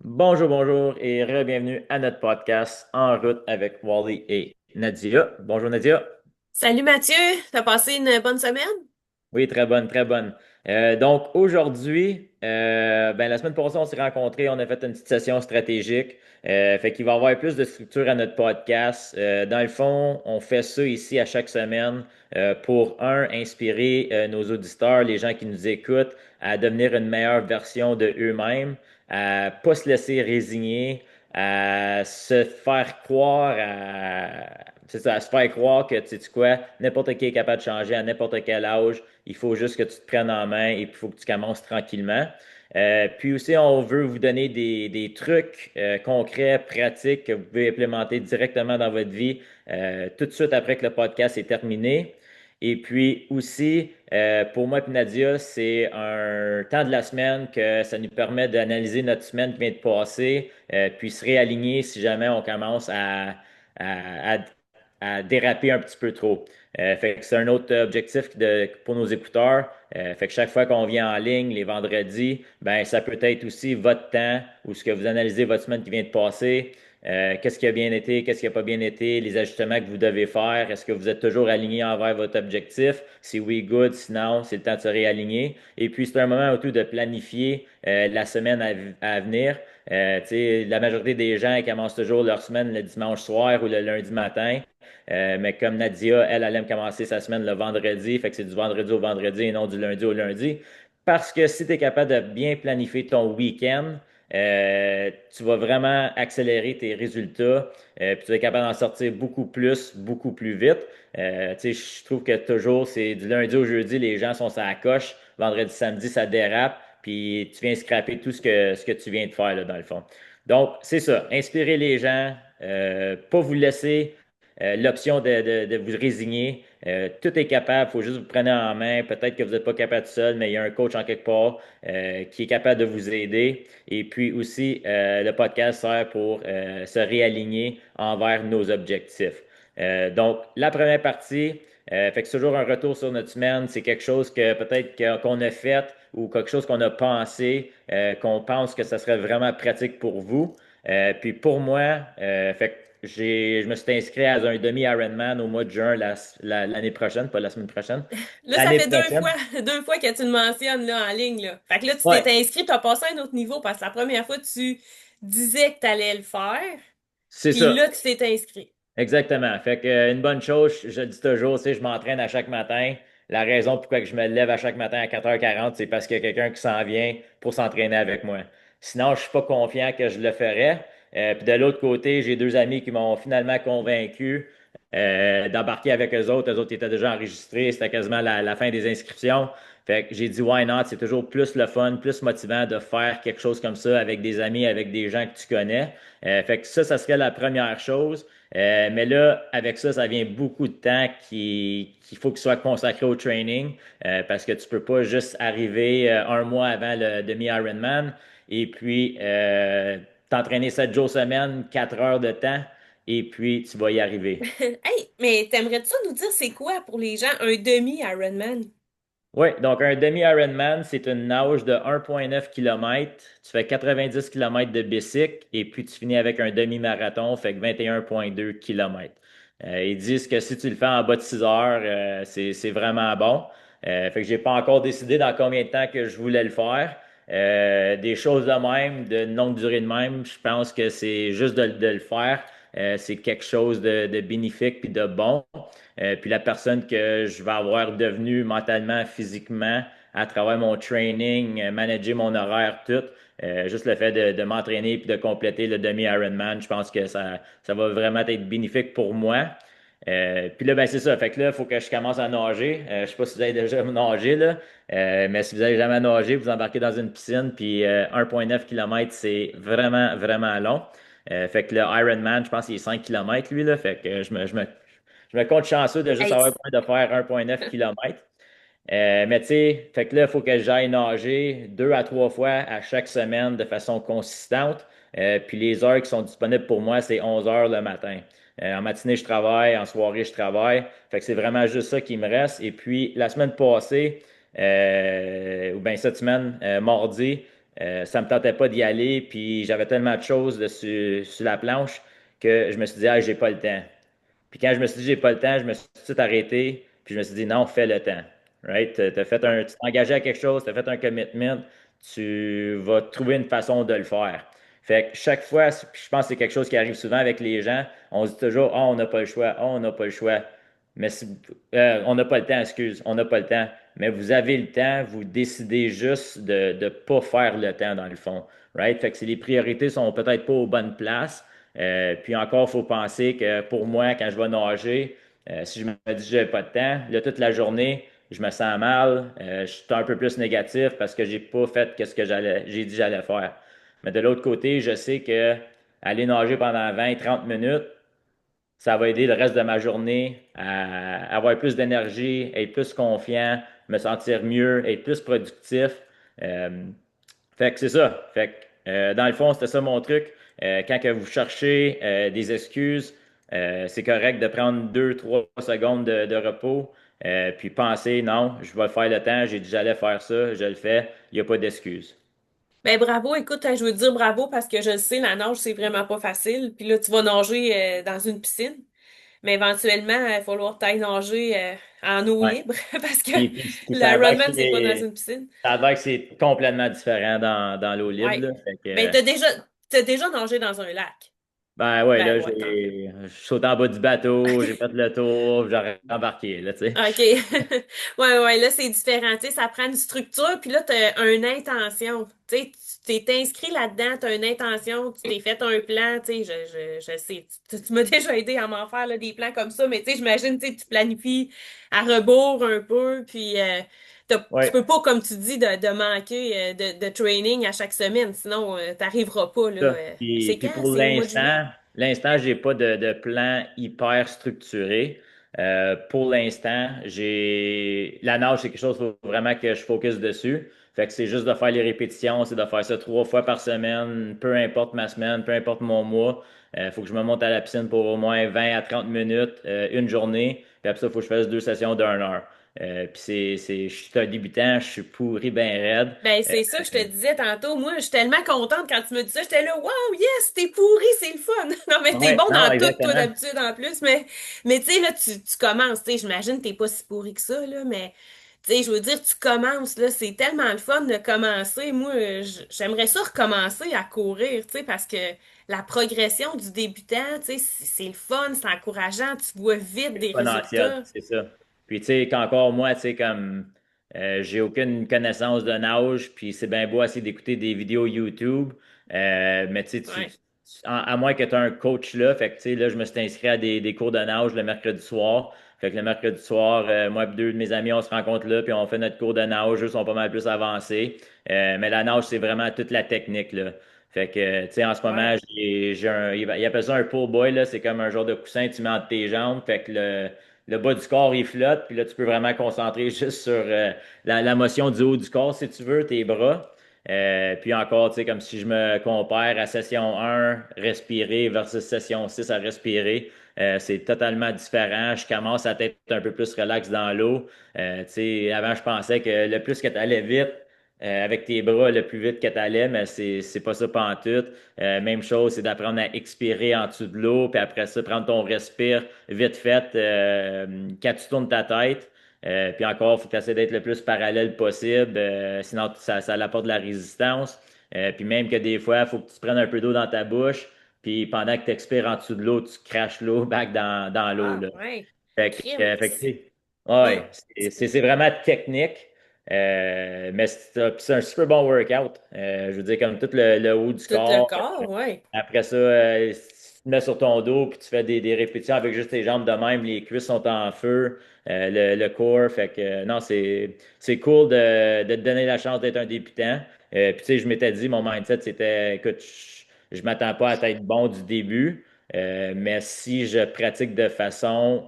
Bonjour, bonjour et re-bienvenue à notre podcast En route avec Wally et Nadia. Bonjour Nadia. Salut Mathieu, t'as passé une bonne semaine? Oui, très bonne, très bonne. Donc aujourd'hui, la semaine passée, on s'est rencontrés, on a fait une petite session stratégique. Fait qu'il va y avoir plus de structure à notre podcast. Dans le fond, on fait ça ici à chaque semaine pour, inspirer nos auditeurs, les gens qui nous écoutent, à devenir une meilleure version de eux-mêmes, à pas se laisser résigner, à se faire croire, c'est ça, à se faire croire que, tu sais quoi, n'importe qui est capable de changer à n'importe quel âge. Il faut juste que tu te prennes en main et puis il faut que tu commences tranquillement. Puis aussi, on veut vous donner des trucs concrets, pratiques que vous pouvez implémenter directement dans votre vie tout de suite après que le podcast est terminé. Et puis aussi, pour moi et Nadia, c'est un temps de la semaine que ça nous permet d'analyser notre semaine qui vient de passer, puis se réaligner si jamais on commence à, à- à déraper un petit peu trop. Fait que c'est un autre objectif pour nos écouteurs. Fait que chaque fois qu'on vient en ligne les vendredis, ben ça peut être aussi votre temps ou ce que vous analysez votre semaine qui vient de passer. Qu'est-ce qui a bien été, qu'est-ce qui n'a pas bien été, les ajustements que vous devez faire. Est-ce que vous êtes toujours aligné envers votre objectif? Si oui, good. Sinon, c'est le temps de se réaligner. Et puis, c'est un moment autour de planifier la semaine à venir. Tu sais, la majorité des gens ils commencent toujours leur semaine le dimanche soir ou le lundi matin. Mais comme Nadia, elle aime commencer sa semaine le vendredi, fait que c'est du vendredi au vendredi et non du lundi au lundi. Parce que si tu es capable de bien planifier ton week-end, tu vas vraiment accélérer tes résultats, puis tu vas être capable d'en sortir beaucoup plus, beaucoup plus vite. Tu sais, je trouve que toujours, c'est du lundi au jeudi, les gens sont à la coche. Vendredi, samedi, ça dérape, puis tu viens scraper tout ce que tu viens de faire, là, dans le fond. Donc, c'est ça. Inspirer les gens, pas vous laisser l'option de vous résigner. Tout est capable, il faut juste vous prendre en main. Peut-être que vous n'êtes pas capable tout seul, mais il y a un coach en quelque part qui est capable de vous aider. Et puis aussi, le podcast sert pour se réaligner envers nos objectifs. Donc, la première partie, fait que c'est toujours un retour sur notre semaine. C'est quelque chose que qu'on a fait ou quelque chose qu'on a pensé, qu'on pense que ça serait vraiment pratique pour vous. Puis pour moi, fait que je me suis inscrit à un demi-Ironman au mois de juin l'année prochaine, pas la semaine prochaine. Là, ça L'année fait deux prochaine. fois, deux fois que tu le mentionnes là, en ligne, là. Fait que là, tu Ouais, t'es inscrit, tu as passé à un autre niveau parce que la première fois, tu disais que tu allais le faire, c'est puis ça. là, tu t'es inscrit. Exactement. Fait que, une bonne chose, je le dis toujours, tu sais, je m'entraîne à chaque matin. La raison pourquoi que je me lève à chaque matin à 4h40, c'est parce qu'il y a quelqu'un qui s'en vient pour s'entraîner avec moi. Sinon, je suis pas confiant que je le ferais. Puis de l'autre côté, j'ai deux amis qui m'ont finalement convaincu d'embarquer avec eux autres. Eux autres ils étaient déjà enregistrés. C'était quasiment la fin des inscriptions. Fait que j'ai dit why not? C'est toujours plus le fun, plus motivant de faire quelque chose comme ça avec des amis, avec des gens que tu connais. Fait que ça serait la première chose. Mais là, avec ça, ça vient beaucoup de temps qu'il faut qu'il soit consacré au training parce que tu peux pas juste arriver un mois avant le demi-Ironman et puis t'entraîner 7 jours semaine, 4 heures de temps et puis tu vas y arriver. Hey, mais t'aimerais-tu ça nous dire c'est quoi pour les gens un demi-Ironman? Oui, donc un demi-Ironman, c'est une nage de 1,9 km. Tu fais 90 km de bicycle et puis tu finis avec un demi-marathon, fait que 21,2 km. Ils disent que si tu le fais en bas de 6 heures, c'est vraiment bon. Fait que j'ai pas encore décidé dans combien de temps que je voulais le faire. Des choses de même, de longue durée de même, je pense que c'est juste de le faire. C'est quelque chose de bénéfique puis de bon. Puis la personne que je vais avoir devenue mentalement, physiquement, à travers mon training, manager mon horaire, tout. Juste le fait de m'entraîner puis de compléter le demi-Ironman, je pense que ça va vraiment être bénéfique pour moi. Puis là, ben c'est ça. Fait que là, il faut que je commence à nager. Je sais pas si vous avez déjà nagé, là. Mais si vous avez jamais nagé, vous embarquez dans une piscine, puis 1,9 km, c'est vraiment, vraiment long. Fait que le Ironman, je pense qu'il est 5 km, lui, là. Fait que je me compte chanceux de juste Hey, avoir besoin de faire 1,9 km. Mais tu sais, fait que là, il faut que j'aille nager 2 à 3 fois à chaque semaine de façon consistante. Puis les heures qui sont disponibles pour moi, c'est 11 heures le matin. En matinée, je travaille, en soirée, je travaille. Fait que c'est vraiment juste ça qui me reste. Et puis la semaine passée, ou bien cette semaine, mardi, ça me tentait pas d'y aller, puis j'avais tellement de choses sur la planche que je me suis dit, ah, j'ai pas le temps. Puis quand je me suis dit, j'ai pas le temps, je me suis tout arrêté, puis je me suis dit, non, fais le temps. Right? Tu t'es engagé à quelque chose, tu as fait un commitment, tu vas trouver une façon de le faire. Fait que chaque fois, puis je pense que c'est quelque chose qui arrive souvent avec les gens, on se dit toujours, oh, on n'a pas le choix, oh, on n'a pas le choix. Mais on n'a pas le temps, excuse, on n'a pas le temps. Mais vous avez le temps, vous décidez juste de ne pas faire le temps dans le fond. Right? Fait que si les priorités sont peut-être pas aux bonnes places, puis encore, il faut penser que pour moi, quand je vais nager, si je me dis que je n'ai pas de temps, là, toute la journée, je me sens mal, je suis un peu plus négatif parce que j'ai pas fait ce que j'ai dit que j'allais faire. Mais de l'autre côté, je sais que aller nager pendant 20-30 minutes, ça va aider le reste de ma journée à avoir plus d'énergie, être plus confiant, me sentir mieux, être plus productif. Euh, Fait que c'est ça. Fait que, dans le fond, c'était ça mon truc. Quand que vous cherchez des excuses, c'est correct de prendre 2-3 secondes de repos, puis penser, non, je vais faire le temps, j'ai dit j'allais faire ça, je le fais, il n'y a pas d'excuses. Ben bravo, écoute, je veux te dire bravo parce que je le sais, la nage, c'est vraiment pas facile. Puis là, tu vas nager dans une piscine, mais éventuellement, il va falloir que tu nager en eau Ouais. libre parce que Puis l'Ironman, c'est pas dans une piscine. ça a l'air que c'est complètement différent dans l'eau libre, Ouais. là. Fait que, Ben t'as déjà nagé dans un lac. ben ouais, Ben là, ouais, tant. je suis sauté en bas du bateau, j'ai OK. fait le tour, j'ai embarqué, là, tu sais. OK. Ouais, ouais, là, c'est différent. Tu sais, ça prend une structure, puis là, t'as une intention. Tu sais, tu t'es inscrit là-dedans, t'as une intention, tu t'es fait un plan, tu sais, je sais. Tu m'as déjà aidé à m'en faire, là, des plans comme ça, mais tu sais, j'imagine, tu sais, tu planifies à rebours un peu, puis tu Ouais. peux pas, comme tu dis, de manquer de training à chaque semaine, sinon, t'arriveras pas, là. Ça. Puis, C'est puis quand? pour C'est au mois de juillet? l'instant, j'ai pas de plan hyper structuré. Pour l'instant, la nage, c'est quelque chose faut vraiment que je focus dessus. Fait que c'est juste de faire les répétitions, c'est de faire ça 3 fois par semaine, peu importe ma semaine, peu importe mon mois. Faut que je me monte à la piscine pour au moins 20 à 30 minutes, une journée. Puis après ça, il faut que je fasse 2 sessions d'1 heure. Puis je suis un débutant, je suis pourri bien raide. Ben, Euh, c'est ça que je te disais tantôt. Moi, je suis tellement contente quand tu me dis ça. J'étais là, wow, yes, t'es pourri, c'est le fun. Non, mais t'es ouais, bon non, dans tout, toi, exactement. d'habitude, en plus. Mais tu sais, là, tu commences. Tu sais, j'imagine que t'es pas si pourri que ça, là. Mais, tu sais, je veux dire, tu commences, là. C'est tellement le fun de commencer. Moi, j'aimerais ça recommencer à courir, tu sais, parce que la progression du débutant, tu sais, c'est le fun, c'est encourageant. Tu vois vite des Exponentielle, résultats. c'est ça. Puis tu sais, qu'encore moi, tu sais, comme j'ai aucune connaissance de nage, puis c'est bien beau essayer d'écouter des vidéos YouTube, mais tu sais, Ouais. à moins que tu aies un coach là, fait que tu sais, là, je me suis inscrit à des cours de nage le mercredi soir. Fait que le mercredi soir, moi et deux de mes amis, on se rencontre là, puis on fait notre cours de nage, eux sont pas mal plus avancés. Mais la nage, c'est vraiment toute la technique, là. Fait que, tu sais, en ce moment, Ouais. il appelle ça un pull boy, là. C'est comme un genre de coussin que tu mets entre tes jambes. Fait que le bas du corps, il flotte. Puis là, tu peux vraiment concentrer juste sur la motion du haut du corps, si tu veux, tes bras. Puis encore, tu sais, comme si je me compare à session 1, respirer versus session 6 à respirer. C'est totalement différent. Je commence à être un peu plus relax dans l'eau. Tu sais, avant, je pensais que le plus que tu allais vite, avec tes bras le plus vite que tu allais, mais c'est pas ça pantoute. Même chose, c'est d'apprendre à expirer en dessous de l'eau, puis après ça, prendre ton respire vite fait quand tu tournes ta tête. Puis encore, il faut que tu essaies d'être le plus parallèle possible, sinon ça apporte de la résistance. Puis même que des fois, il faut que tu prennes un peu d'eau dans ta bouche, puis pendant que tu expires en dessous de l'eau, tu craches l'eau back dans l'eau, Ah, là. ouais. Crime. Fait que, tu sais, ouais, c'est vraiment technique, mais c'est un super bon workout. Je veux dire, comme tout le haut du Tout le corps. corps, ouais. Après ça, tu te mets sur ton dos puis tu fais des répétitions avec juste tes jambes de même. Les cuisses sont en feu, le corps. Fait que non, c'est cool de te donner la chance d'être un débutant. Puis tu sais, je m'étais dit, mon mindset, c'était, écoute, je m'attends pas à être bon du début, mais si je pratique de façon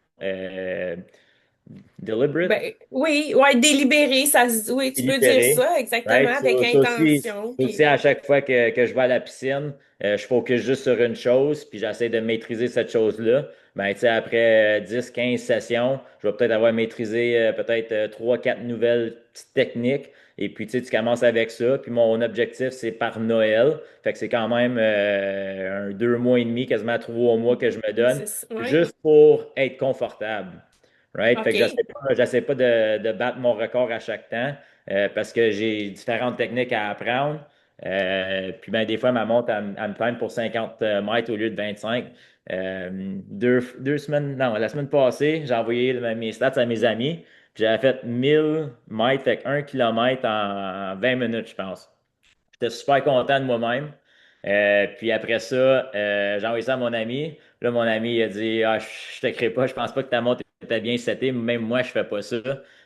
deliberate, Ben, oui, ouais, délibéré, oui, tu peux dire délibérée. ça exactement, Right? avec intention, Ça aussi, puis à chaque fois que je vais à la piscine, je focus juste sur une chose, puis j'essaie de maîtriser cette chose-là. Ben, tu sais, après 10, 15 sessions, je vais peut-être avoir maîtrisé peut-être 3, 4 nouvelles petites techniques. Et puis, tu sais, tu commences avec ça. Puis mon objectif, c'est par Noël. Fait que c'est quand même un 2 mois et demi, quasiment 3 mois que je me donne, Ouais. juste pour être confortable. Right? Fait que OK. j'essaie pas de battre mon record à chaque temps parce que j'ai différentes techniques à apprendre. Puis ben, des fois, ma montre, elle me time pour 50 mètres au lieu de 25. 2 semaines, non, la semaine passée, j'ai envoyé mes stats à mes amis. Puis j'avais fait 1000 mètres, fait 1 kilomètre en 20 minutes, je pense. J'étais super content de moi-même. Puis après ça, j'ai envoyé ça à mon ami. Là, mon ami il a dit ah, je te crée pas, je pense pas que ta montre était bien setée. Même moi, je fais pas ça.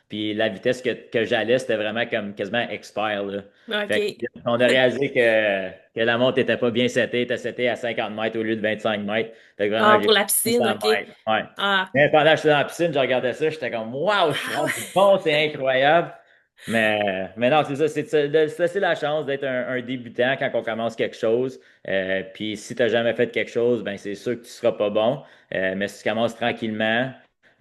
Puis la vitesse que j'allais, c'était vraiment comme quasiment expire, là. Fait OK. on a réalisé que la montre n'était pas bien setée, était setée à 50 mètres au lieu de 25 mètres. Fait que vraiment, Ah, j'ai pour la fait piscine, 100 OK. mètres. Ouais. Ah. Mais pendant que j'étais dans la piscine, je regardais ça, j'étais comme waouh, je suis Ah rendu ouais. bon, c'est incroyable. Mais non, c'est ça, c'est de se laisser la chance d'être un débutant quand on commence quelque chose. Puis si tu n'as jamais fait quelque chose, ben c'est sûr que tu ne seras pas bon. Mais si tu commences tranquillement,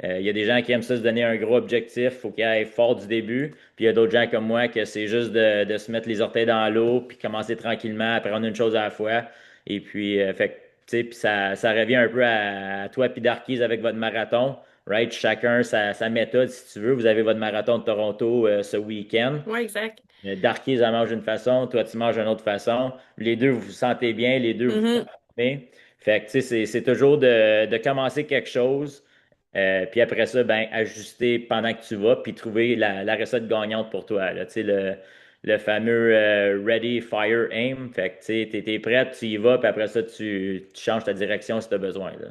il y a des gens qui aiment ça se donner un gros objectif, il faut qu'ils aillent fort du début. Puis il y a d'autres gens comme moi que c'est juste de se mettre les orteils dans l'eau, puis commencer tranquillement, à prendre une chose à la fois. Et puis, fait que, tu sais, puis ça revient un peu à toi puis Darkies avec votre marathon. Right? Chacun sa méthode, si tu veux. Vous avez votre marathon de Toronto ce week-end. Ouais, exact. Darkies, elle mange d'une façon, toi, tu manges d'une autre façon. Les deux, vous vous sentez bien, les deux, vous Mhm. performez. Fait que, tu sais, c'est toujours de commencer quelque chose, puis après ça, ben, ajuster pendant que tu vas, puis trouver la recette gagnante pour toi, là. Tu sais, le fameux Ready, Fire, Aim. Fait que, tu sais, t'es prêt, tu y vas, puis après ça, tu changes ta direction si tu as besoin, là.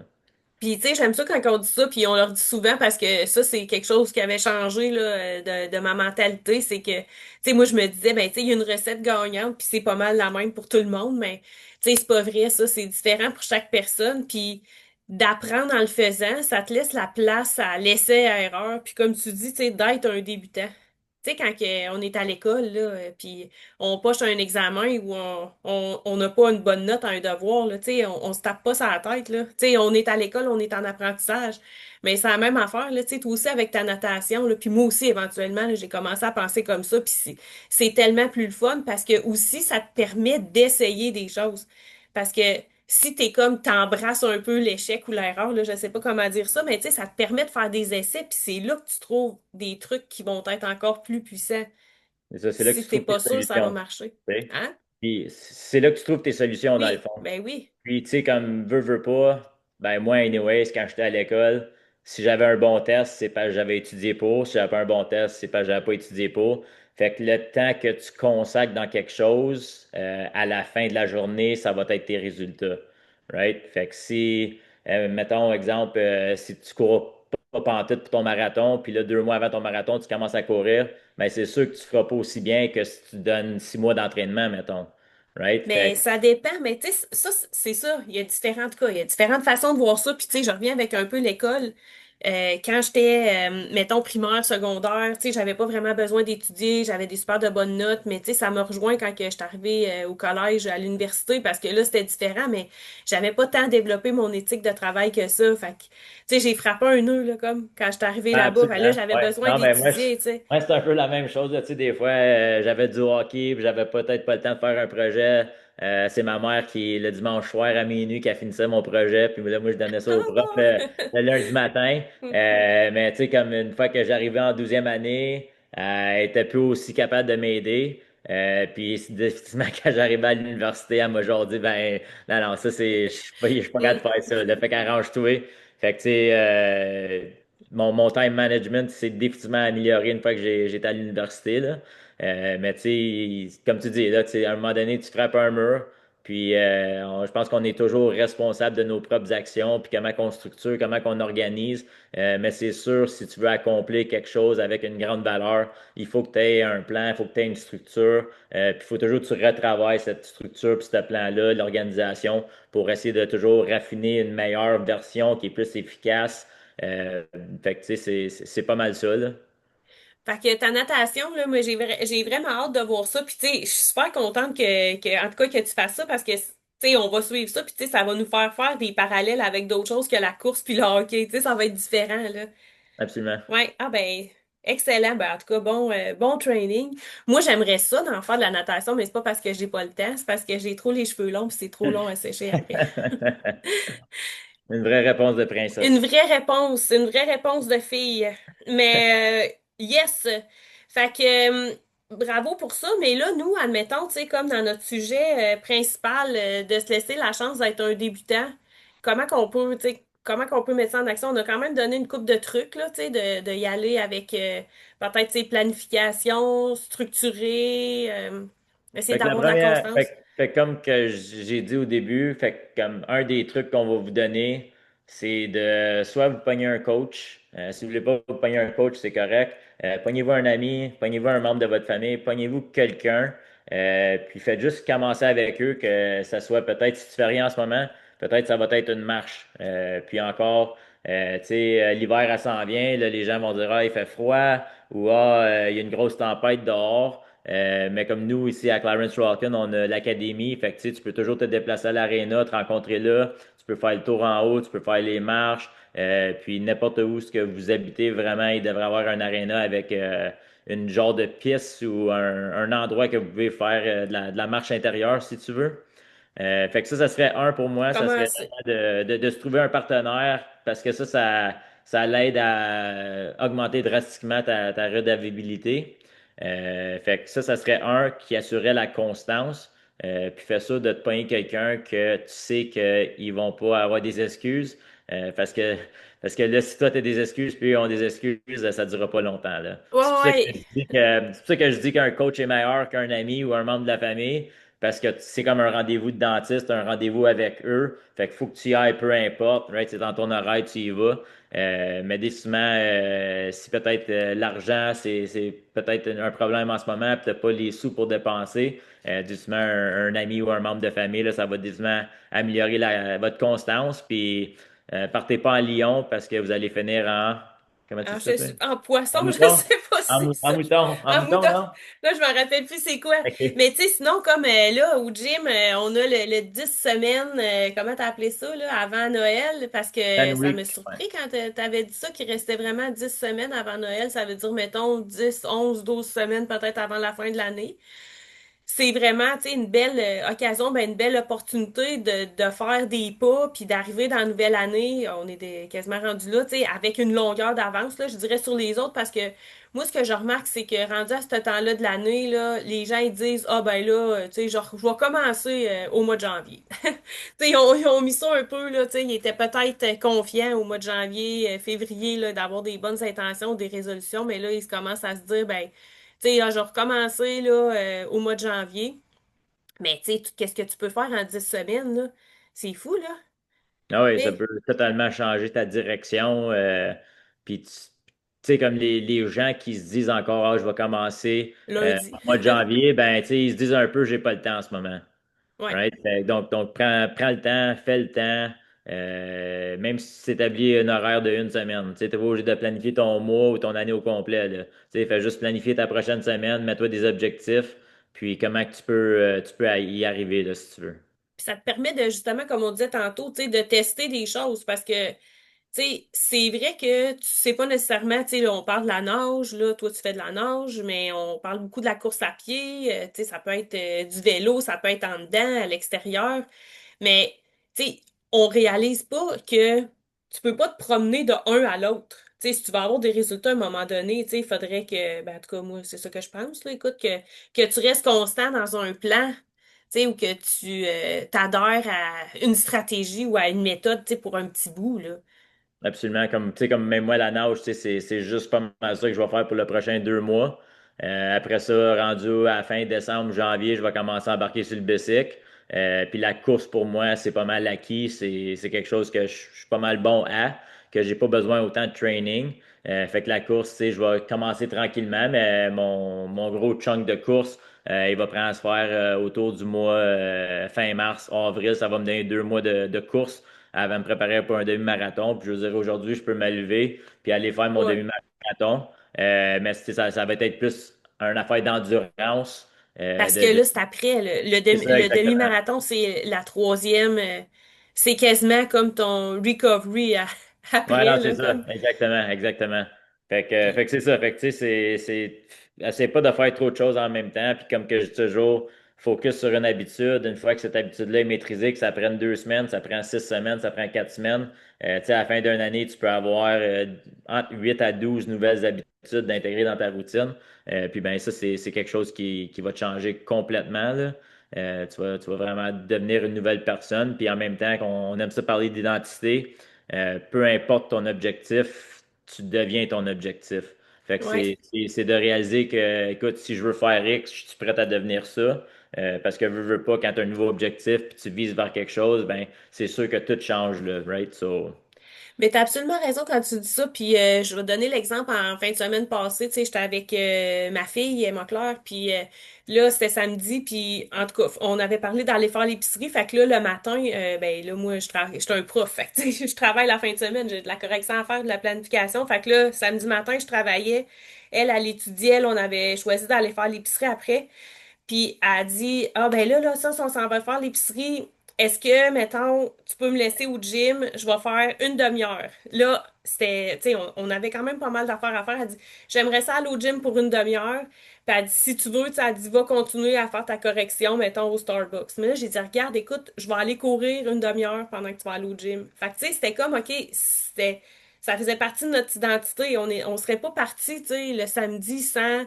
Puis, tu sais, j'aime ça quand on dit ça, puis on leur dit souvent parce que ça, c'est quelque chose qui avait changé là, de ma mentalité. C'est que, tu sais, moi, je me disais, ben, tu sais, il y a une recette gagnante, puis c'est pas mal la même pour tout le monde, mais, tu sais, c'est pas vrai, ça, c'est différent pour chaque personne. Puis, d'apprendre en le faisant, ça te laisse la place à l'essai-erreur, puis comme tu dis, tu sais, d'être un débutant. Tu sais, quand on est à l'école, là, puis on poche un examen ou on n'a pas une bonne note à un devoir, là, tu sais, on se tape pas sur la tête, là. Tu sais, on est à l'école, on est en apprentissage. Mais c'est la même affaire, là, tu sais, toi aussi avec ta natation, là, puis moi aussi, éventuellement, là, j'ai commencé à penser comme ça, puis c'est tellement plus le fun parce que aussi, ça te permet d'essayer des choses. Parce que si t'es comme, t'embrasses un peu l'échec ou l'erreur, là, je sais pas comment dire ça, mais tu sais, ça te permet de faire des essais, puis c'est là que tu trouves des trucs qui vont être encore plus puissants. C'est ça, c'est là que Si tu t'es trouves tes pas sûr, ça va solutions. marcher. Tu sais. Hein? Puis c'est là que tu trouves tes solutions dans le Oui, fond. ben oui. Puis, tu sais, comme veux pas, ben moi, anyways, quand j'étais à l'école, si j'avais un bon test, c'est parce que j'avais étudié pour. Si j'avais pas un bon test, c'est parce que j'avais pas étudié pour. Fait que le temps que tu consacres dans quelque chose, à la fin de la journée, ça va être tes résultats. Right? Fait que si, mettons, exemple, si tu cours pas pantoute pour ton marathon, puis là, 2 mois avant ton marathon, tu commences à courir, ben c'est sûr que tu feras pas aussi bien que si tu donnes 6 mois d'entraînement, mettons. Right? Mais Fait ça dépend, mais tu sais, ça, c'est ça. Il y a différentes cas, il y a différentes façons de voir ça. Puis tu sais, je reviens avec un peu l'école. Quand j'étais, mettons, primaire, secondaire, tu sais, j'avais pas vraiment besoin d'étudier, j'avais des super de bonnes notes, mais tu sais, ça m'a rejoint quand que j'étais arrivée au collège, à l'université, parce que là, c'était différent, mais j'avais pas tant développé mon éthique de travail que ça. Fait que, tu sais, j'ai frappé un nœud, là, comme, quand j'étais arrivée ah, là-bas. Fait que là, absolument. j'avais Ouais. besoin Non, mais moi, d'étudier, tu sais. c'est un peu la même chose, là. Tu sais, des fois, j'avais du hockey, puis j'avais peut-être pas le temps de faire un projet. C'est ma mère qui, le dimanche soir à minuit, qui a finissait mon projet. Puis là, moi, je donnais ça au Ah prof bon! le lundi matin. Mais tu sais, comme une fois que j'arrivais en 12e année, elle était plus aussi capable de m'aider. Puis définitivement, quand j'arrivais à l'université, elle m'a genre dit, ben, non, non, ça, je suis pas capable de faire ça. Le fait qu'arrange-toi. Fait que, tu sais, mon time management s'est définitivement amélioré une fois que j'étais à l'université, là. Mais tu sais, comme tu dis, là, tu sais, à un moment donné, tu frappes un mur, puis je pense qu'on est toujours responsable de nos propres actions, puis comment qu'on structure, comment qu'on organise. Mais c'est sûr, si tu veux accomplir quelque chose avec une grande valeur, il faut que tu aies un plan, il faut que tu aies une structure, puis il faut toujours que tu retravailles cette structure, puis ce plan-là, l'organisation, pour essayer de toujours raffiner une meilleure version qui est plus efficace. Euh, Fait que tu sais, c'est pas mal ça, là. Fait que ta natation, là, moi, j'ai vraiment hâte de voir ça. Puis, tu sais, je suis super contente en tout cas, que tu fasses ça parce que, tu sais, on va suivre ça. Puis, tu sais, ça va nous faire des parallèles avec d'autres choses que la course puis le hockey. Tu sais, ça va être différent, là. Absolument. Ouais. Ah, ben, Excellent. Ben, en tout cas, bon training. Moi, j'aimerais ça d'en faire de la natation, mais c'est pas parce que j'ai pas le temps, c'est parce que j'ai trop les cheveux longs puis c'est trop long à sécher après. Une vraie réponse de princesse. Une vraie réponse de fille. Mais yes. Fait que bravo pour ça. Mais là, nous, admettons, tu sais, comme dans notre sujet principal, de se laisser la chance d'être un débutant, comment qu'on peut mettre ça en action? On a quand même donné une coupe de trucs, là, tu sais, de y aller avec peut-être, tu sais, planification, structurée, essayer Fait que la d'avoir de la première, constance. fait que comme que j'ai dit au début, fait que comme un des trucs qu'on va vous donner, c'est de soit vous pogner un coach. Si vous voulez pas vous pogner un coach, c'est correct. Pognez-vous un ami, pognez-vous un membre de votre famille, pognez-vous quelqu'un, puis faites juste commencer avec eux, que ça soit peut-être, si tu fais rien en ce moment, peut-être ça va être une marche. Puis encore, tu sais, l'hiver, elle s'en vient, là, les gens vont dire, ah, il fait froid, ou ah, il y a une grosse tempête dehors. Mais comme nous, ici à Clarence Rockin, on a l'académie. Fait que tu sais, tu peux toujours te déplacer à l'aréna, te rencontrer là. Tu peux faire le tour en haut, tu peux faire les marches. Puis n'importe où ce que vous habitez, vraiment, il devrait avoir un aréna avec une genre de piste ou un endroit que vous pouvez faire de la marche intérieure si tu veux. Fait que ça serait un pour moi, ça serait Commencer. vraiment de se trouver un partenaire parce que ça l'aide à augmenter drastiquement ta redevabilité. Fait que ça serait un qui assurait la constance. Puis fais ça de te pogner quelqu'un que tu sais qu'ils vont pas avoir des excuses. Parce que là, si toi, tu as des excuses, puis eux ont des excuses, ça ne durera pas longtemps, là. Ouais, C'est pour ça que ouais. c'est pour ça que je dis qu'un coach est meilleur qu'un ami ou un membre de la famille. Parce que c'est comme un rendez-vous de dentiste, un rendez-vous avec eux. Fait qu'il faut que tu y ailles, peu importe. Right? C'est dans ton horaire, tu y vas. Mais décidément, si peut-être l'argent, c'est peut-être un problème en ce moment, puis t'as pas les sous pour dépenser, décidément, un ami ou un membre de famille, là, ça va décidément améliorer votre constance. Puis partez pas en Lyon parce que vous allez finir en. Comment tu dis ça, toi? En En poisson, je mouton? sais pas si c'est En ça. mouton? En En mouton, mouton. non? Là, je me rappelle plus c'est quoi. OK. Mais tu sais, sinon, comme là, au gym, on a le 10 semaines, comment t'as appelé ça, là, avant Noël, parce que 10 ça m'a weeks. Ouais. surpris quand t'avais dit ça, qu'il restait vraiment 10 semaines avant Noël. Ça veut dire, mettons, 10 11 12 semaines peut-être avant la fin de l'année. C'est vraiment, tu sais, une belle occasion, ben, une belle opportunité de faire des pas, puis d'arriver dans la nouvelle année, on est quasiment rendu là, tu sais, avec une longueur d'avance, là, je dirais, sur les autres, parce que moi, ce que je remarque, c'est que rendu à ce temps-là de l'année, là, les gens, ils disent, ah ben là, tu sais, genre, je vais commencer au mois de janvier. Tu sais, ils ont mis ça un peu, là, tu sais, ils étaient peut-être confiants au mois de janvier, février, là, d'avoir des bonnes intentions, des résolutions, mais là, ils commencent à se dire, ben, tu sais, ah, je vais recommencer là, au mois de janvier. Mais tu sais, qu'est-ce que tu peux faire en 10 semaines, là? C'est fou, là. Ah oui, Tu ça sais, peut totalement changer ta direction. Puis, tu sais, comme les gens qui se disent encore, ah, je vais commencer lundi. en mois de janvier, ben, tu sais, ils se disent un peu, j'ai pas le temps en ce moment. Ouais. Right? Donc prends le temps, fais le temps, même si c'est établi un horaire de une semaine. Tu sais, t'es pas obligé de planifier ton mois ou ton année au complet, là. Tu sais, fais juste planifier ta prochaine semaine, mets-toi des objectifs, puis comment que tu peux y arriver, là, si tu veux. Puis ça te permet de, justement, comme on disait tantôt, tu sais, de tester des choses parce que, tu sais, c'est vrai que tu sais pas nécessairement, tu sais, là, on parle de la nage, là, toi, tu fais de la nage, mais on parle beaucoup de la course à pied, tu sais, ça peut être du vélo, ça peut être en dedans, à l'extérieur. Mais, tu sais, on réalise pas que tu peux pas te promener de un à l'autre. Tu sais, si tu vas avoir des résultats à un moment donné, tu sais, il faudrait que, ben, en tout cas, moi, c'est ça que je pense, là, écoute, que tu restes constant dans un plan, tu sais, ou que tu t'adhères à une stratégie ou à une méthode, tu sais, pour un petit bout, là. Absolument, comme, tu sais, comme même moi, la nage, tu sais, c'est juste pas mal ça que je vais faire pour le prochain 2 mois. Après ça, rendu à la fin décembre, janvier, je vais commencer à embarquer sur le bicycle. Puis la course, pour moi, c'est pas mal acquis. C'est quelque chose que je suis pas mal bon à, que j'ai pas besoin autant de training. Fait que la course, tu sais, je vais commencer tranquillement, mais mon gros chunk de course, il va prendre à se faire autour du mois fin mars, avril. Ça va me donner 2 mois de course avant de me préparer pour un demi-marathon. Puis je veux dire, aujourd'hui, je peux me lever puis aller faire mon Ouais. demi-marathon. Mais ça va être plus une affaire d'endurance. Parce que là, c'est après, C'est ça, le exactement. demi-marathon, c'est la troisième, c'est quasiment comme ton recovery Ouais, après, non, c'est là, ça. comme. Exactement, exactement. Puis, Fait que c'est ça. Fait que, tu sais, essaie pas de faire trop de choses en même temps. Puis comme que je dis toujours, focus sur une habitude. Une fois que cette habitude-là est maîtrisée, que ça prenne 2 semaines, ça prend 6 semaines, ça prend 4 semaines. Tu sais, à la fin d'une année, tu peux avoir entre 8 à 12 nouvelles habitudes d'intégrer dans ta routine. Puis ben ça, c'est quelque chose qui va te changer complètement, là. Tu vas vraiment devenir une nouvelle personne. Puis en même temps, qu'on aime ça parler d'identité, peu importe ton objectif, tu deviens ton objectif. Fait que ouais. c'est de réaliser que, écoute, si je veux faire X, je suis prêt à devenir ça. Parce que veux pas, quand tu as un nouveau objectif puis tu vises vers quelque chose, ben c'est sûr que tout change, là, right? So, Mais t'as absolument raison quand tu dis ça. Puis je vais donner l'exemple en fin de semaine passée. Tu sais, j'étais avec ma fille, Emma Claire. Puis là, c'était samedi. Puis en tout cas, on avait parlé d'aller faire l'épicerie. Fait que là, le matin, ben là, moi, j'étais un prof. Fait que tu sais, je travaille la fin de semaine. J'ai de la correction à faire, de la planification. Fait que là, samedi matin, je travaillais. Elle étudiait. Là, on avait choisi d'aller faire l'épicerie après. Puis elle a dit, ah ben là, ça, si on s'en va faire l'épicerie, est-ce que, mettons, tu peux me laisser au gym, je vais faire une demi-heure. Là, c'était, tu sais, on avait quand même pas mal d'affaires à faire. Elle dit, j'aimerais ça aller au gym pour une demi-heure. Puis elle dit, si tu veux, tu sais, elle dit, va continuer à faire ta correction, mettons, au Starbucks. Mais là, j'ai dit, regarde, écoute, je vais aller courir une demi-heure pendant que tu vas aller au gym. Fait que, tu sais, c'était comme, OK, ça faisait partie de notre identité. On serait pas parti, tu sais, le samedi sans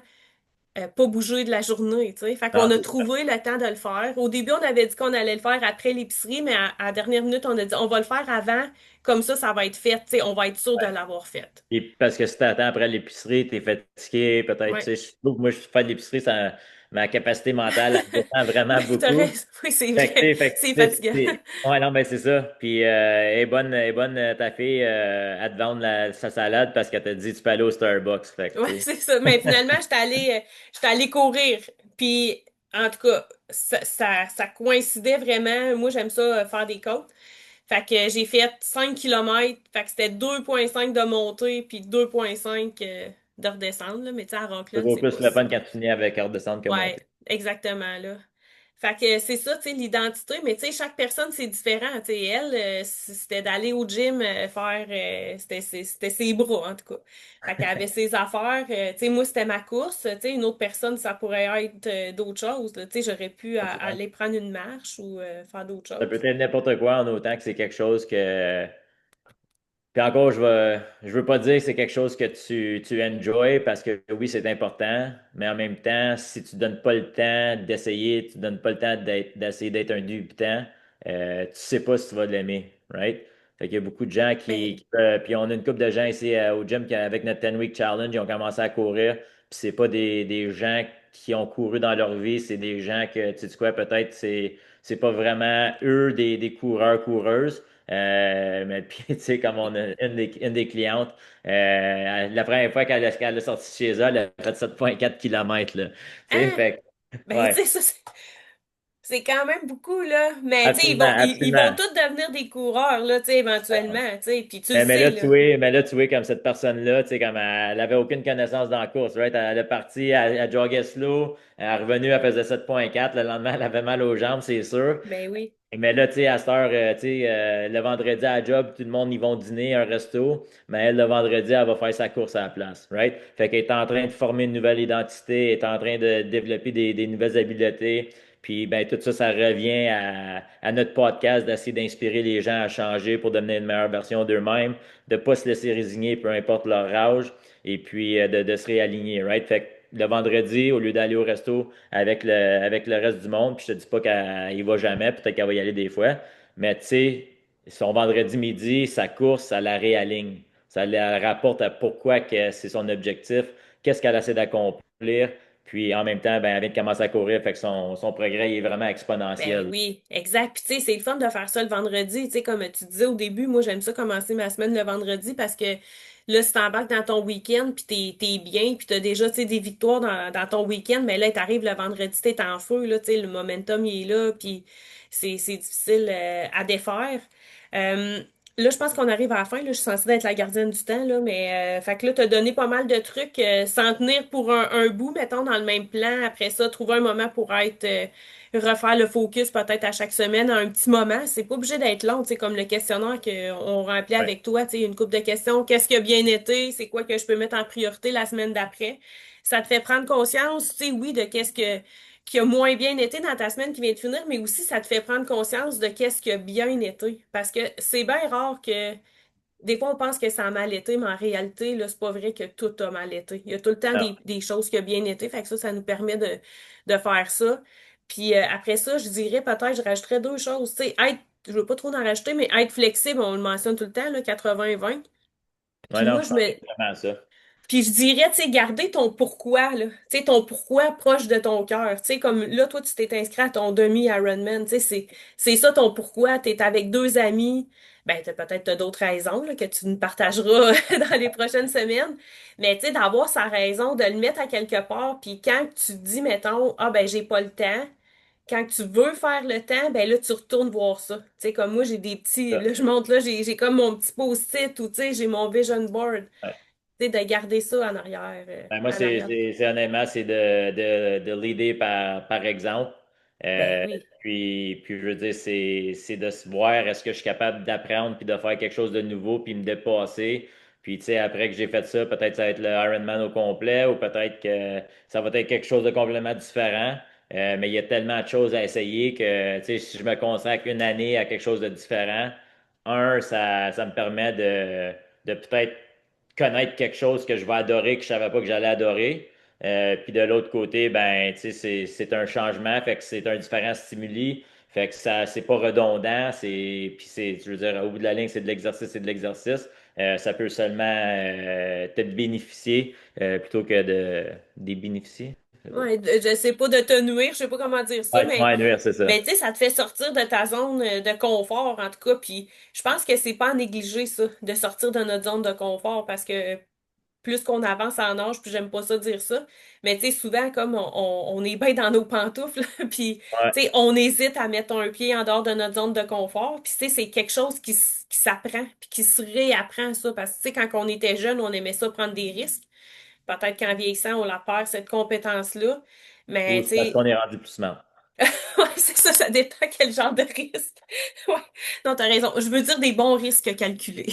pas bouger de la journée, tu sais. Fait qu'on non, a c'est ça. trouvé le temps de le faire. Au début, on avait dit qu'on allait le faire après l'épicerie, mais à la dernière minute, on a dit on va le faire avant, comme ça va être fait, tu sais, on va être sûr de l'avoir fait. Et parce que si t'attends après l'épicerie, t'es fatigué, peut-être, tu Ouais. sais, je trouve que moi, je fais de l'épicerie, ma capacité mentale, elle descend vraiment Oui, t'as beaucoup. raison. Oui, c'est Fait que, tu vrai. sais, C'est fatigant. ouais, non, ben c'est ça. Puis, elle est bonne, ta fille, à te vendre sa salade parce qu'elle t'a dit tu peux aller au Starbucks. Fait que, Ouais, tu sais. c'est ça. Mais finalement, j'étais allée courir. Puis, en tout cas, ça coïncidait vraiment. Moi, j'aime ça faire des côtes. Fait que j'ai fait 5 kilomètres. Fait que c'était 2,5 de montée, puis 2,5 de redescendre, là. Mais tu sais, à Rockland, Toujours c'est plus pas le si fun loin. quand tu finis avec hors descente que Ouais, monter. exactement, là. Fait que c'est ça, tu sais, l'identité, mais tu sais, chaque personne, c'est différent. Tu sais, elle, c'était d'aller au gym, faire, c'était ses bras, en tout cas. Fait qu'elle avait ses affaires. Tu sais, moi, c'était ma course. Tu sais, une autre personne, ça pourrait être d'autres choses, là. Tu sais, j'aurais pu aller prendre une marche ou faire d'autres Ça peut choses. être n'importe quoi en autant que c'est quelque chose que. Puis encore, je veux pas dire que c'est quelque chose que tu enjoy parce que oui, c'est important, mais en même temps, si tu donnes pas le temps d'essayer, tu donnes pas le temps d'essayer d'être un débutant, tu sais pas si tu vas l'aimer, right? Fait qu'il y a beaucoup de gens Ben, puis on a une couple de gens ici au gym qui, avec notre 10 Week Challenge, ils ont commencé à courir, puis c'est pas des gens qui ont couru dans leur vie, c'est des gens que, tu sais quoi, peut-être c'est pas vraiment eux des coureurs, coureuses. Mais puis, tu sais, comme on a une des clientes, la première fois qu'elle a sorti chez elle, elle a fait 7,4 km, là. Tu sais, hein? fait que, Ben, tu ouais, sais, ça, c'est quand même beaucoup, là. Mais, tu sais, absolument, ils vont absolument. tous devenir des coureurs, là, tu sais, éventuellement, tu sais. Puis tu le Mais sais, là, là. tu vois, comme cette personne-là, tu sais, comme elle avait aucune connaissance dans la course, right? Elle est partie, elle joguait slow, elle est revenue, elle faisait 7,4. Le lendemain, elle avait mal aux jambes, c'est sûr. Ben oui. Mais là, tu sais, à cette heure, tu sais, le vendredi à la job, tout le monde, ils vont dîner à un resto. Mais elle, le vendredi, elle va faire sa course à la place, right? Fait qu'elle est en train de former une nouvelle identité, elle est en train de développer des nouvelles habiletés. Puis, ben, tout ça, ça revient à notre podcast d'essayer d'inspirer les gens à changer pour devenir une meilleure version d'eux-mêmes, de pas se laisser résigner, peu importe leur âge, et puis de se réaligner, right? Fait que le vendredi, au lieu d'aller au resto avec le reste du monde, puis je te dis pas qu'elle y va jamais, peut-être qu'elle va y aller des fois, mais tu sais, son vendredi midi, sa course, ça la réaligne. Ça la rapporte à pourquoi que c'est son objectif, qu'est-ce qu'elle essaie d'accomplir, puis en même temps, ben, elle vient de commencer à courir, fait que son progrès il est vraiment Ben exponentiel. oui, exact. Puis tu sais, c'est le fun de faire ça le vendredi. Tu sais, comme tu disais au début, moi j'aime ça commencer ma semaine le vendredi parce que là, si t'embarques dans ton week-end, puis t'es bien, puis t'as déjà, tu sais, des victoires dans ton week-end, mais là, t'arrives le vendredi, t'es en feu, là, tu sais, le momentum, il est là, puis c'est difficile à défaire. Euh, Là, je pense qu'on arrive à la fin, là, je suis censée être la gardienne du temps, là, mais fait que là, t'as donné pas mal de trucs sans tenir pour un bout, mettons, dans le même plan. Après ça, trouver un moment pour être refaire le focus peut-être à chaque semaine à un petit moment. C'est pas obligé d'être long, tu sais, comme le questionnaire qu'on remplit Ouais. avec toi, tu sais, une couple de questions. Qu'est-ce qui a bien été? C'est quoi que je peux mettre en priorité la semaine d'après? Ça te fait prendre conscience, tu sais, oui, de qu'est-ce qui a moins bien été dans ta semaine qui vient de finir, mais aussi ça te fait prendre conscience de qu'est-ce qui a bien été. Parce que c'est bien rare que des fois, on pense que ça a mal été, mais en réalité, là, c'est pas vrai que tout a mal été. Il y a tout le temps Non. des choses qui ont bien été. Fait que ça nous permet de faire ça. Puis après ça, je dirais peut-être, je rajouterais deux choses. Tu sais, je veux pas trop en rajouter, mais être flexible, on le mentionne tout le temps, là, 80-20. Ouais, Puis non, moi, je pense que c'est vraiment ça. puis je dirais, tu sais, garder ton pourquoi, là. Tu sais, ton pourquoi proche de ton cœur. Tu sais, comme là, toi, tu t'es inscrit à ton demi-Ironman. Tu sais, c'est ça ton pourquoi. T'es avec deux amis. Ben, t'as d'autres raisons, là, que tu nous partageras dans les prochaines semaines. Mais, tu sais, d'avoir sa raison, de le mettre à quelque part. Puis quand tu te dis, mettons, ah, ben, j'ai pas le temps. Quand tu veux faire le temps, ben là, tu retournes voir ça. Tu sais, comme moi, j'ai des petits, Ça. là, je monte là, j'ai comme mon petit post-it ou, tu sais, j'ai mon vision board. Ouais. Tu sais, de garder ça Ben, moi, en arrière. honnêtement, c'est de l'idée par exemple. Ben Euh, oui. puis je veux dire, c'est de se voir, est-ce que je suis capable d'apprendre puis de faire quelque chose de nouveau puis me dépasser. Puis, tu sais, après que j'ai fait ça, peut-être ça va être le Ironman au complet ou peut-être que ça va être quelque chose de complètement différent. Mais il y a tellement de choses à essayer que, tu sais, si je me consacre une année à quelque chose de différent, ça me permet de peut-être connaître quelque chose que je vais adorer, que je savais pas que j'allais adorer. Puis de l'autre côté, ben, tu sais, c'est un changement, fait que c'est un différent stimuli, fait que ça, c'est pas redondant, puis je veux dire, au bout de la ligne, c'est de l'exercice, c'est de l'exercice. Ça peut seulement te bénéficier plutôt que des bénéficier. Ouais, je sais pas de te nuire, je sais pas comment dire ça, Ouais, ouais, nuire, c'est ça. mais tu sais, ça te fait sortir de ta zone de confort, en tout cas. Puis je pense que c'est pas à négliger ça, de sortir de notre zone de confort, parce que plus qu'on avance en âge, puis j'aime pas ça dire ça, mais tu sais, souvent, comme on est bien dans nos pantoufles, puis Ouais, tu sais, on hésite à mettre un pied en dehors de notre zone de confort, puis tu sais, c'est quelque chose qui s'apprend, puis qui se réapprend, ça, parce que tu sais, quand on était jeune, on aimait ça prendre des risques. Peut-être qu'en vieillissant, on la perd, cette compétence-là, mais ou tu c'est parce sais, qu'on est rendu plus smart. ouais, c'est ça, ça dépend quel genre de risque. Ouais, non, t'as raison. Je veux dire des bons risques calculés.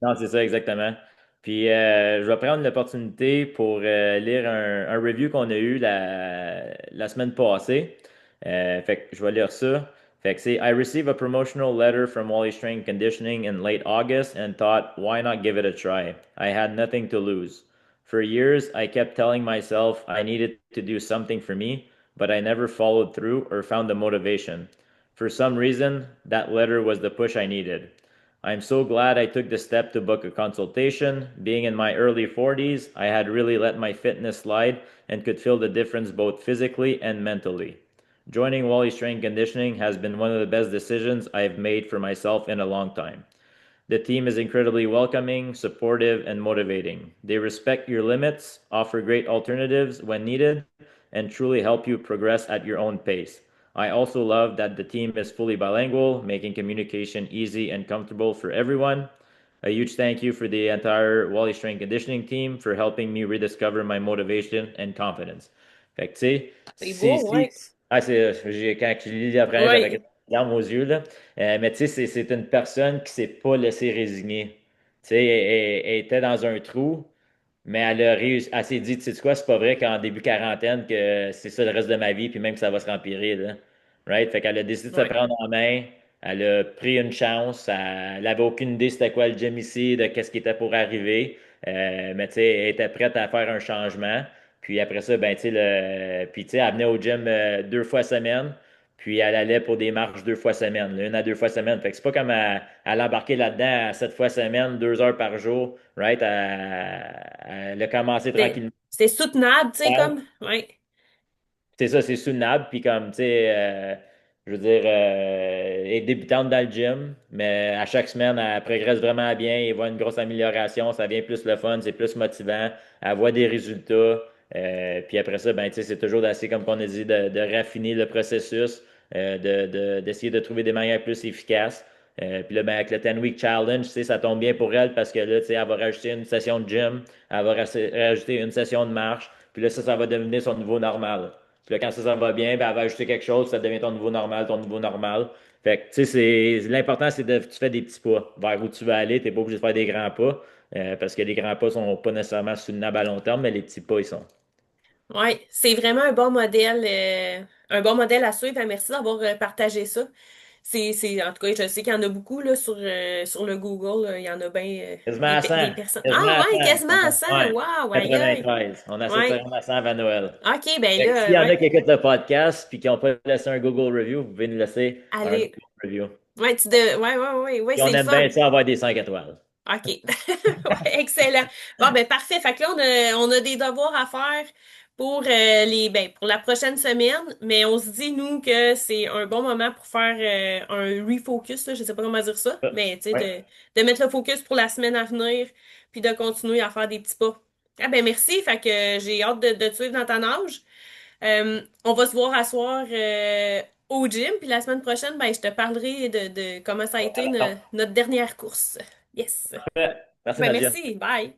Non, c'est ça, exactement. Puis, je vais prendre l'opportunité pour lire un review qu'on a eu la semaine passée. Fait que je vais lire ça. Fait que c'est I received a promotional letter from Wally Strength Conditioning in late August and thought, why not give it a try? I had nothing to lose. For years, I kept telling myself I needed to do something for me, but I never followed through or found the motivation. For some reason, that letter was the push I needed. I'm so glad I took the step to book a consultation. Being in my early 40s, I had really let my fitness slide and could feel the difference both physically and mentally. Joining Wally Strength Conditioning has been one of the best decisions I've made for myself in a long time. The team is incredibly welcoming, supportive, and motivating. They respect your limits, offer great alternatives when needed, and truly help you progress at your own pace. I also love that the team is fully bilingual, making communication easy and comfortable for everyone. A huge thank you for the entire Wally Strength Conditioning team for helping me rediscover my motivation and confidence. Fait que, tu sais, C'est beau, ouais. quand je lis la première, j'avais Ouais, quelques larmes aux yeux, là. Mais tu sais, c'est une personne qui s'est pas laissée résigner. Tu sais, elle était dans un trou, mais elle a réussi, elle s'est dit, tu sais quoi, c'est pas vrai qu'en début quarantaine, que c'est ça le reste de ma vie, puis même que ça va se rempirer, là. Right? Fait qu'elle a décidé de se ouais. prendre en main. Elle a pris une chance. Elle avait aucune idée c'était quoi le gym ici, de qu'est-ce qui était pour arriver. Mais tu sais, elle était prête à faire un changement. Puis après ça, ben, tu sais, puis tu sais, elle venait au gym 2 fois semaine. Puis elle allait pour des marches 2 fois semaine, là, 1 à 2 fois semaine. Fait que c'est pas comme elle embarquer là-dedans à 7 fois semaine, 2 heures par jour, right? Elle a commencé tranquillement. C'était soutenable, tu sais, comme. Ouais, C'est ça, c'est soutenable. Puis comme, tu sais, je veux dire, elle est débutante dans le gym, mais à chaque semaine, elle progresse vraiment bien. Elle voit une grosse amélioration. Ça devient plus le fun, c'est plus motivant. Elle voit des résultats. Puis après ça, ben, tu sais, c'est toujours d'essayer, comme on a dit, de raffiner le processus, d'essayer de trouver des manières plus efficaces. Puis là, ben, avec le 10 Week Challenge, tu sais, ça tombe bien pour elle parce que là, tu sais, elle va rajouter une session de gym, elle va rajouter une session de marche. Puis là, ça va devenir son nouveau normal. Puis là, quand ça va bien, ben, elle va ajouter quelque chose, ça devient ton nouveau normal. Fait que, tu sais, l'important, c'est de, tu fais des petits pas vers où tu veux aller. Tu n'es pas obligé de faire des grands pas, parce que les grands pas sont pas nécessairement soutenables à long terme, mais les petits pas, ils sont. Ouais, c'est vraiment un bon modèle à suivre. Merci d'avoir partagé ça. En tout cas, je sais qu'il y en a beaucoup là, sur le Google. Il y en a bien Quasiment à 100. des personnes. Quasiment Ah à ouais, 100. quasiment à 100. Ouais. Waouh, aïe aïe. 93. On essaie de Ouais. faire un à 100 avant Noël. OK, ben Fait que s'il là, y en a ouais. qui écoutent le podcast puis qui n'ont pas laissé un Google review, vous pouvez nous laisser un Allez. Google review. Ouais, ouais, Puis on c'est le aime fun. bien ça avoir des 5 étoiles. OK. Ouais, excellent. Bon, ben parfait. Fait que là, on a des devoirs à faire pour pour la prochaine semaine, mais on se dit, nous, que c'est un bon moment pour faire un refocus, là, je sais pas comment dire ça, mais tu sais, Ouais. de mettre le focus pour la semaine à venir, puis de continuer à faire des petits pas. Ah ben merci, fait que j'ai hâte de te suivre dans ta nage. On va se voir à soir au gym, puis la semaine prochaine, ben, je te parlerai de comment ça a été notre dernière course. Yes. Parfait. Merci, Ben Nadia. merci, bye.